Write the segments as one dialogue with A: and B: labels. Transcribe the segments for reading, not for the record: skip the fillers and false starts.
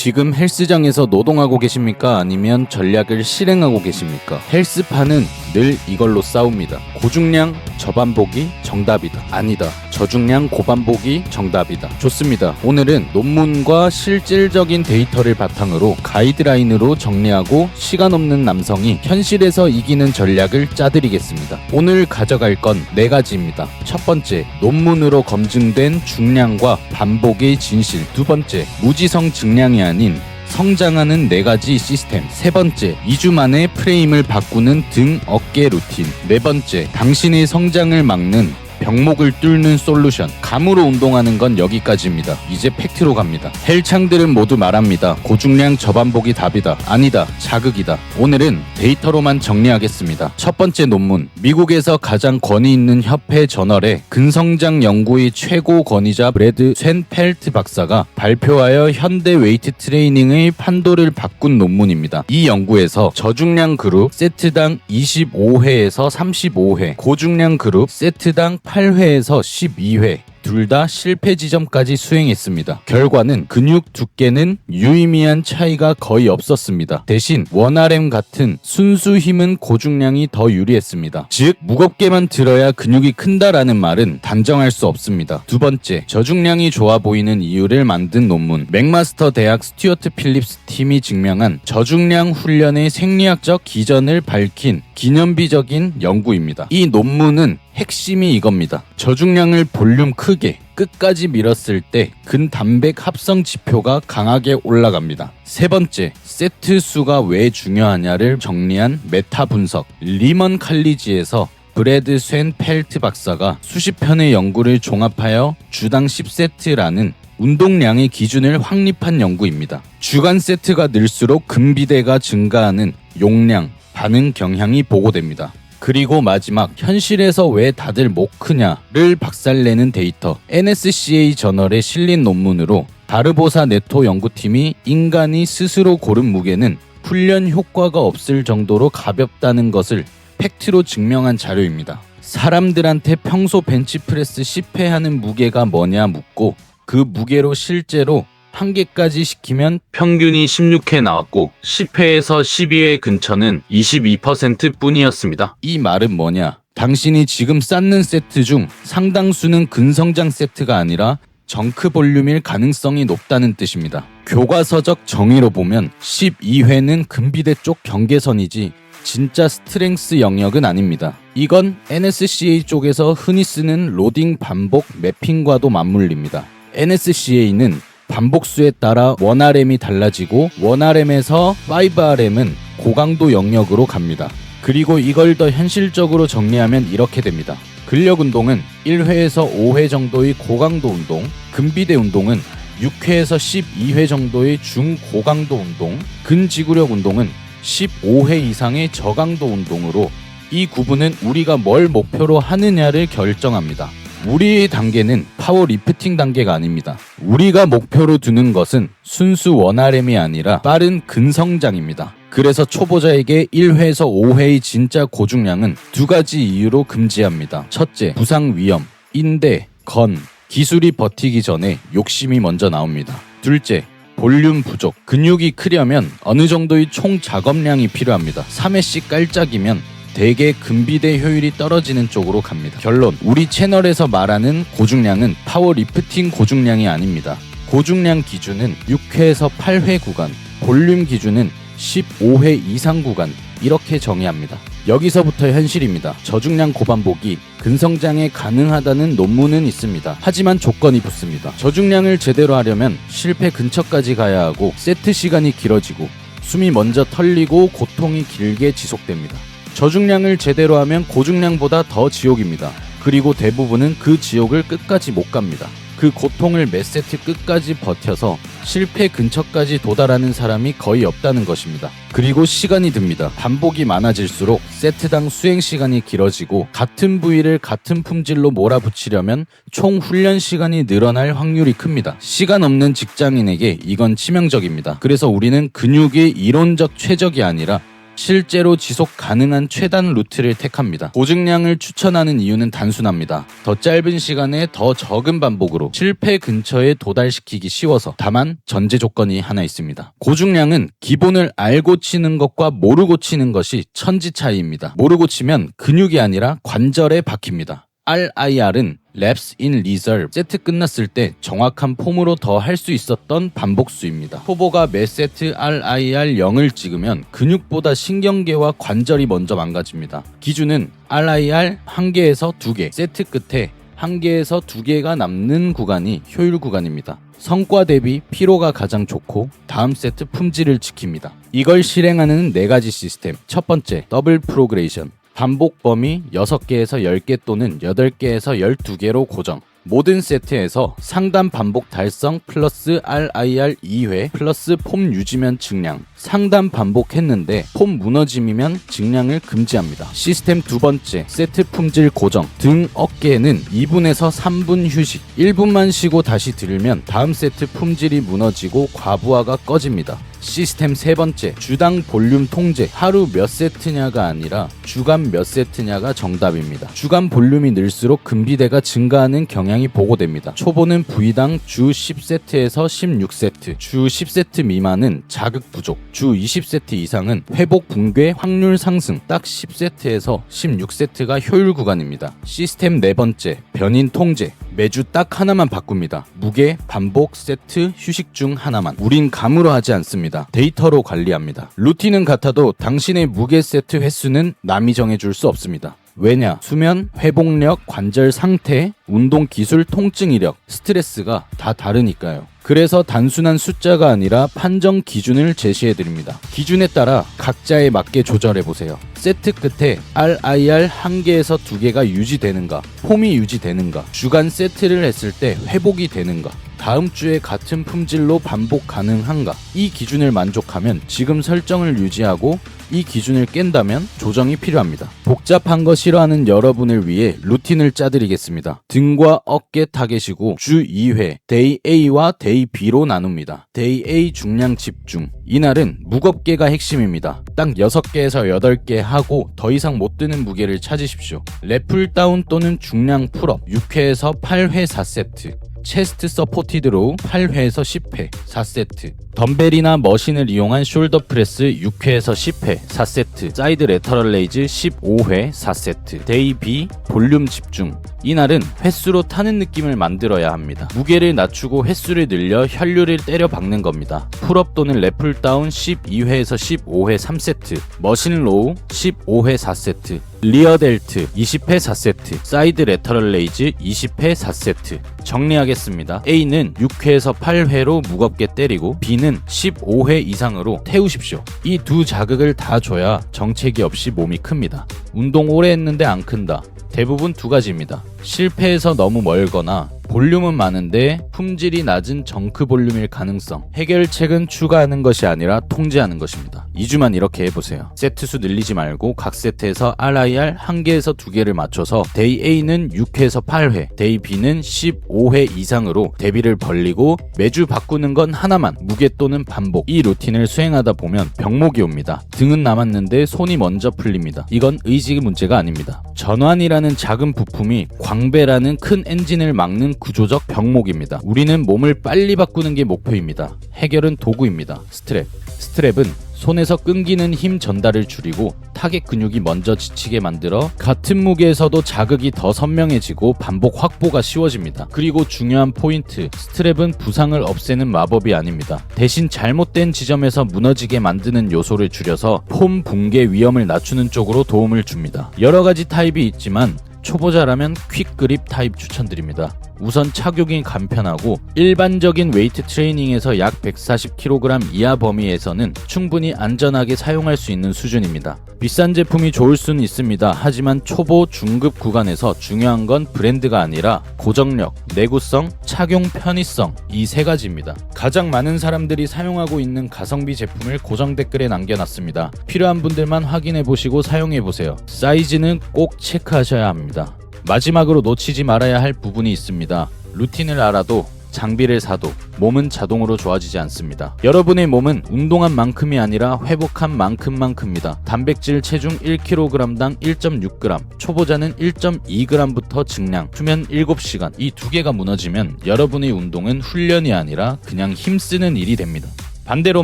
A: 지금 헬스장에서 노동하고 계십니까? 아니면 전략을 실행하고 계십니까? 헬스파는 늘 이걸로 싸웁니다. 고중량 저반복이 정답이다. 아니다. 저중량 고반복이 정답이다. 좋습니다. 오늘은 논문과 실질적인 데이터를 바탕으로 가이드라인으로 정리하고 시간 없는 남성이 현실에서 이기는 전략을 짜드리겠습니다. 오늘 가져갈 건 4가지입니다. 첫 번째, 논문으로 검증된 중량과 반복의 진실. 두 번째, 무지성 증량이 아닌 성장하는 4가지 시스템. 세 번째, 2주 만에 프레임을 바꾸는 등 어깨 루틴. 네 번째, 당신의 성장을 막는 병목을 뚫는 솔루션. 감으로 운동하는 건 여기까지입니다. 이제 팩트로 갑니다. 헬창들은 모두 말합니다. 고중량 저반복이 답이다. 아니다. 자극이다. 오늘은 데이터로만 정리하겠습니다. 첫 번째 논문. 미국에서 가장 권위 있는 협회 저널에 근성장 연구의 최고 권위자 브래드 쇤펠트 박사가 발표하여 현대 웨이트 트레이닝의 판도를 바꾼 논문입니다. 이 연구에서 저중량 그룹 세트당 25회에서 35회, 고중량 그룹 세트당 8회에서 12회 둘 다 실패 지점까지 수행했습니다. 결과는 근육 두께는 유의미한 차이가 거의 없었습니다. 대신 원RM 같은 순수 힘은 고중량이 더 유리했습니다. 즉 무겁게만 들어야 근육이 큰다라는 말은 단정할 수 없습니다. 두 번째, 저중량이 좋아 보이는 이유를 만든 논문. 맥마스터 대학 스튜어트 필립스 팀이 증명한 저중량 훈련의 생리학적 기전을 밝힌 기념비적인 연구입니다. 이 논문은 핵심이 이겁니다. 저중량을 볼륨 크게 끝까지 밀었을 때 근단백 합성 지표가 강하게 올라갑니다. 세 번째, 세트 수가 왜 중요하냐를 정리한 메타 분석. 리먼 칼리지에서 브래드 쇤펠트 박사가 수십 편의 연구를 종합하여 주당 10세트라는 운동량의 기준을 확립한 연구입니다. 주간 세트가 늘수록 근비대가 증가하는 용량, 반응 경향이 보고됩니다. 그리고 마지막, 현실에서 왜 다들 목 크냐를 박살내는 데이터. NSCA 저널에 실린 논문으로 바르보사 네토 연구팀이 인간이 스스로 고른 무게는 훈련 효과가 없을 정도로 가볍다는 것을 팩트로 증명한 자료입니다. 사람들한테 평소 벤치프레스 10회 하는 무게가 뭐냐 묻고 그 무게로 실제로 1개까지 시키면 평균이 16회 나왔고 10회에서 12회 근처는 22% 뿐이었습니다. 이 말은 뭐냐? 당신이 지금 쌓는 세트 중 상당수는 근성장 세트가 아니라 정크 볼륨일 가능성이 높다는 뜻입니다. 교과서적 정의로 보면 12회는 근비대 쪽 경계선이지 진짜 스트렝스 영역은 아닙니다. 이건 NSCA 쪽에서 흔히 쓰는 로딩 반복 매핑과도 맞물립니다. NSCA는 반복수에 따라 원RM이 달라지고 원RM에서 5RM은 고강도 영역으로 갑니다. 그리고 이걸 더 현실적으로 정리하면 이렇게 됩니다. 근력 운동은 1회에서 5회 정도의 고강도 운동, 근비대 운동은 6회에서 12회 정도의 중고강도 운동, 근지구력 운동은 15회 이상의 저강도 운동으로 이 구분은 우리가 뭘 목표로 하느냐를 결정합니다. 우리의 단계는 파워 리프팅 단계가 아닙니다. 우리가 목표로 두는 것은 순수 원RM이 아니라 빠른 근성장입니다. 그래서 초보자에게 1회에서 5회의 진짜 고중량은 2가지 이유로 금지합니다. 첫째, 부상 위험, 인대, 건, 기술이 버티기 전에 욕심이 먼저 나옵니다. 둘째, 볼륨 부족. 근육이 크려면 어느 정도의 총 작업량이 필요합니다. 3회씩 깔짝이면 대개 근비대 효율이 떨어지는 쪽으로 갑니다. 결론, 우리 채널에서 말하는 고중량은 파워 리프팅 고중량이 아닙니다. 고중량 기준은 6회에서 8회 구간, 볼륨 기준은 15회 이상 구간, 이렇게 정의합니다. 여기서부터 현실입니다. 저중량 고반복이 근성장에 가능하다는 논문은 있습니다. 하지만 조건이 붙습니다. 저중량을 제대로 하려면 실패 근처까지 가야 하고 세트 시간이 길어지고 숨이 먼저 털리고 고통이 길게 지속됩니다. 저중량을 제대로 하면 고중량보다 더 지옥입니다. 그리고 대부분은 그 지옥을 끝까지 못 갑니다. 그 고통을 몇 세트 끝까지 버텨서 실패 근처까지 도달하는 사람이 거의 없다는 것입니다. 그리고 시간이 듭니다. 반복이 많아질수록 세트당 수행 시간이 길어지고 같은 부위를 같은 품질로 몰아붙이려면 총 훈련 시간이 늘어날 확률이 큽니다. 시간 없는 직장인에게 이건 치명적입니다. 그래서 우리는 근육의 이론적 최적이 아니라 실제로 지속 가능한 최단 루트를 택합니다. 고증량을 추천하는 이유는 단순합니다. 더 짧은 시간에 더 적은 반복으로 실패 근처에 도달시키기 쉬워서. 다만 전제 조건이 하나 있습니다. 고중량은 기본을 알고 치는 것과 모르고 치는 것이 천지 차이입니다. 모르고 치면 근육이 아니라 관절에 박힙니다. RIR은 Reps in Reserve, 세트 끝났을 때 정확한 폼으로 더 할 수 있었던 반복수입니다. 초보가 매 세트 RIR 0을 찍으면 근육보다 신경계와 관절이 먼저 망가집니다. 기준은 RIR 1개에서 2개, 세트 끝에 1개에서 2개가 남는 구간이 효율 구간입니다. 성과 대비 피로가 가장 좋고 다음 세트 품질을 지킵니다. 이걸 실행하는 4가지 시스템. 첫 번째, 더블 프로그레이션. 반복 범위 6개에서 10개 또는 8개에서 12개로 고정. 모든 세트에서 상단 반복 달성 플러스 RIR 2회 플러스 폼 유지면 증량. 상단 반복했는데 폼 무너짐이면 증량을 금지합니다. 시스템 두 번째, 세트 품질 고정. 등 어깨에는 2분에서 3분 휴식. 1분만 쉬고 다시 들으면 다음 세트 품질이 무너지고 과부하가 꺼집니다. 시스템 세 번째, 주당 볼륨 통제. 하루 몇 세트냐가 아니라 주간 몇 세트냐가 정답입니다. 주간 볼륨이 늘수록 근비대가 증가하는 경향이 보고됩니다. 초보는 부위당 주 10세트에서 16세트, 주 10세트 미만은 자극 부족, 주 20세트 이상은 회복 붕괴 확률 상승. 딱 10세트에서 16세트가 효율 구간입니다. 시스템 네 번째, 변인 통제. 매주 딱 하나만 바꿉니다. 무게, 반복, 세트, 휴식 중 하나만. 우린 감으로 하지 않습니다. 데이터로 관리합니다. 루틴은 같아도 당신의 무게 세트 횟수는 남이 정해줄 수 없습니다. 왜냐? 수면, 회복력, 관절 상태, 운동 기술, 통증 이력, 스트레스가 다 다르니까요. 그래서 단순한 숫자가 아니라 판정 기준을 제시해드립니다. 기준에 따라 각자에 맞게 조절해보세요. 세트 끝에 RIR 1개에서 2개가 유지되는가, 폼이 유지되는가, 주간 세트를 했을 때 회복이 되는가, 다음 주에 같은 품질로 반복 가능한가. 이 기준을 만족하면 지금 설정을 유지하고 이 기준을 깬다면 조정이 필요합니다. 복잡한 거 싫어하는 여러분을 위해 루틴을 짜드리겠습니다. 등과 어깨 타겟이고 주 2회 데이 A와 데이 B로 나눕니다. 데이 A 중량 집중. 이날은 무겁게가 핵심입니다. 딱 6개에서 8개 하고 더 이상 못 드는 무게를 찾으십시오. 랩풀 다운 또는 중량 풀업 6회에서 8회 4세트. 체스트 서포티드로 8회에서 10회 4세트. 덤벨이나 머신을 이용한 숄더 프레스 6회에서 10회 4세트. 사이드 레터럴 레이즈 15회 4세트. 데이 B 볼륨 집중. 이날은 횟수로 타는 느낌을 만들어야 합니다. 무게를 낮추고 횟수를 늘려 혈류를 때려 박는 겁니다. 풀업 또는 랩풀 다운 12회에서 15회 3세트. 머신 로우 15회 4세트. 리어 델트 20회 4세트. 사이드 레터럴 레이즈 20회 4세트. 정리하겠습니다. A는 6회에서 8회로 무겁게 때리고 B는 15회 이상으로 태우십시오. 이 두 자극을 다 줘야 정체기 없이 몸이 큽니다. 운동 오래 했는데 안 큰다. 대부분 두 가지입니다. 실패해서 너무 멀거나 볼륨은 많은데 품질이 낮은 정크 볼륨일 가능성. 해결책은 추가하는 것이 아니라 통제하는 것입니다. 2주만 이렇게 해보세요. 세트 수 늘리지 말고 각 세트에서 RIR 1개에서 2개를 맞춰서 데이 A는 6회에서 8회, 데이 B는 15회 이상으로 대비를 벌리고 매주 바꾸는 건 하나만, 무게 또는 반복. 이 루틴을 수행하다 보면 병목이 옵니다. 등은 남았는데 손이 먼저 풀립니다. 이건 의지 문제가 아닙니다. 전환이라는 작은 부품이 광배라는 큰 엔진을 막는 구조적 병목입니다. 우리는 몸을 빨리 바꾸는 게 목표입니다. 해결은 도구입니다. 스트랩은 손에서 끊기는 힘 전달을 줄이고 타겟 근육이 먼저 지치게 만들어 같은 무게에서도 자극이 더 선명해지고 반복 확보가 쉬워집니다. 그리고 중요한 포인트, 스트랩은 부상을 없애는 마법이 아닙니다. 대신 잘못된 지점에서 무너지게 만드는 요소를 줄여서 폼 붕괴 위험을 낮추는 쪽으로 도움을 줍니다. 여러 가지 타입이 있지만 초보자라면 퀵 그립 타입 추천드립니다. 우선 착용이 간편하고 일반적인 웨이트 트레이닝에서 약 140kg 이하 범위에서는 충분히 안전하게 사용할 수 있는 수준입니다. 비싼 제품이 좋을 수는 있습니다. 하지만 초보, 중급 구간에서 중요한 건 브랜드가 아니라 고정력, 내구성, 착용 편의성 이 세 가지입니다. 가장 많은 사람들이 사용하고 있는 가성비 제품을 고정 댓글에 남겨놨습니다. 필요한 분들만 확인해보시고 사용해보세요. 사이즈는 꼭 체크하셔야 합니다. 마지막으로 놓치지 말아야 할 부분이 있습니다. 루틴을 알아도 장비를 사도 몸은 자동으로 좋아지지 않습니다. 여러분의 몸은 운동한 만큼이 아니라 회복한 만큼만큼입니다. 단백질 체중 1kg당 1.6g, 초보자는 1.2g부터 증량, 수면 7시간. 이 두 개가 무너지면 여러분의 운동은 훈련이 아니라 그냥 힘쓰는 일이 됩니다. 반대로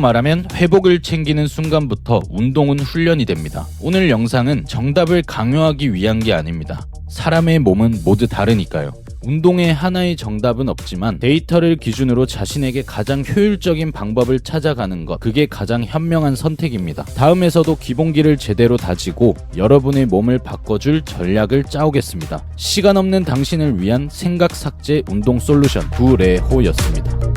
A: 말하면 회복을 챙기는 순간부터 운동은 훈련이 됩니다. 오늘 영상은 정답을 강요하기 위한 게 아닙니다. 사람의 몸은 모두 다르니까요. 운동에 하나의 정답은 없지만 데이터를 기준으로 자신에게 가장 효율적인 방법을 찾아가는 것, 그게 가장 현명한 선택입니다. 다음에서도 기본기를 제대로 다지고 여러분의 몸을 바꿔줄 전략을 짜오겠습니다. 시간 없는 당신을 위한 생각 삭제 운동 솔루션 구레호였습니다.